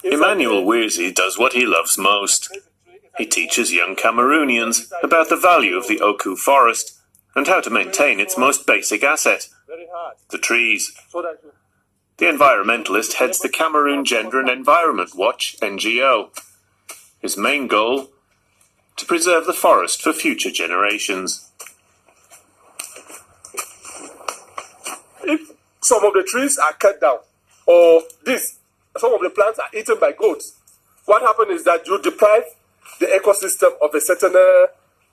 Emmanuel Wirzi does what he loves most. He teaches young Cameroonians about the value of the Oku forest and how to maintain its most basic asset, the trees. The environmentalist heads the Cameroon Gender and Environment Watch, NGO. His main goal? To preserve the forest for future generations. If some of the trees are cut down, or some of the plants are eaten by goats, what happens is that you deprive the ecosystem of a certain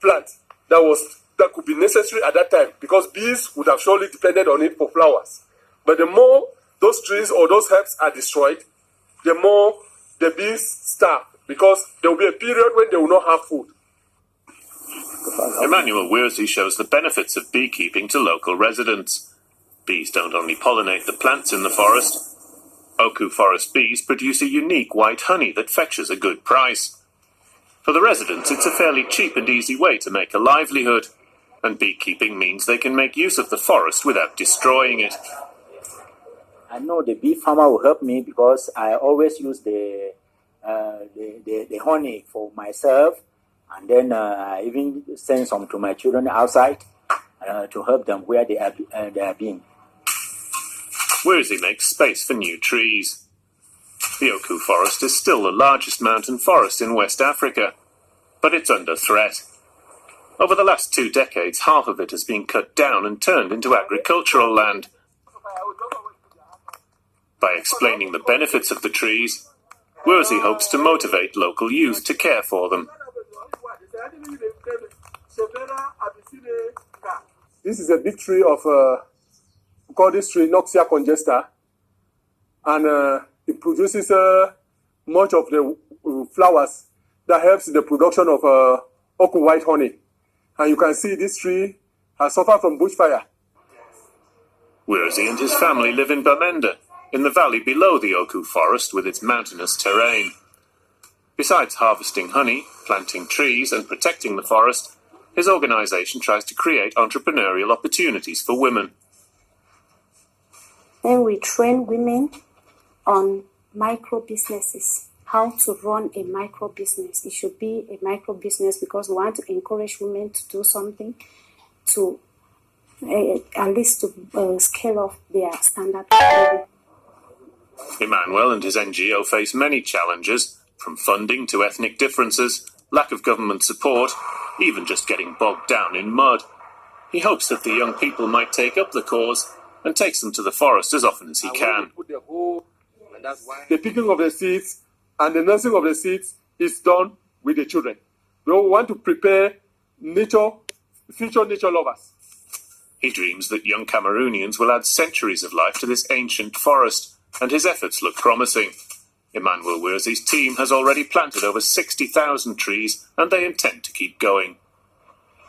plant that could be necessary at that time, because bees would have surely depended on it for flowers. But the more those trees or those herbs are destroyed, the more the bees starve, because there will be a period when they will not have food. Emmanuel Wirzi shows the benefits of beekeeping to local residents. Bees don't only pollinate the plants in the forest. Oku forest bees produce a unique white honey that fetches a good price. For the residents, it's a fairly cheap and easy way to make a livelihood, and beekeeping means they can make use of the forest without destroying it. I know the bee farmer will help me because I always use the honey for myself, and then I even send some to my children outside to help them where they are being. Wirzi makes space for new trees. The Oku forest is still the largest mountain forest in West Africa, but it's under threat. Over the last 2 decades, half of it has been cut down and turned into agricultural land. By explaining the benefits of the trees, Wirzi hopes to motivate local youth to care for them. This is a big tree of, we call this tree Noxia congesta, and it produces much of the flowers that helps in the production of Oku white honey. And you can see this tree has suffered from bushfire. Wirzi and his family live in Bamenda, in the valley below the Oku forest with its mountainous terrain. Besides harvesting honey, planting trees and protecting the forest, his organization tries to create entrepreneurial opportunities for women. Then we train women on micro businesses, how to run a micro business. It should be a micro business because we want to encourage women to do something to at least to scale up their standard of living. Emmanuel and his NGO face many challenges, from funding to ethnic differences, lack of government support, even just getting bogged down in mud. He hopes that the young people might take up the cause and takes them to the forest as often as he can. The picking of the seeds and the nursing of the seeds is done with the children. We want to prepare future nature lovers. He dreams that young Cameroonians will add centuries of life to this ancient forest, and his efforts look promising. Emmanuel Wirzi's team has already planted over 60,000 trees, and they intend to keep going.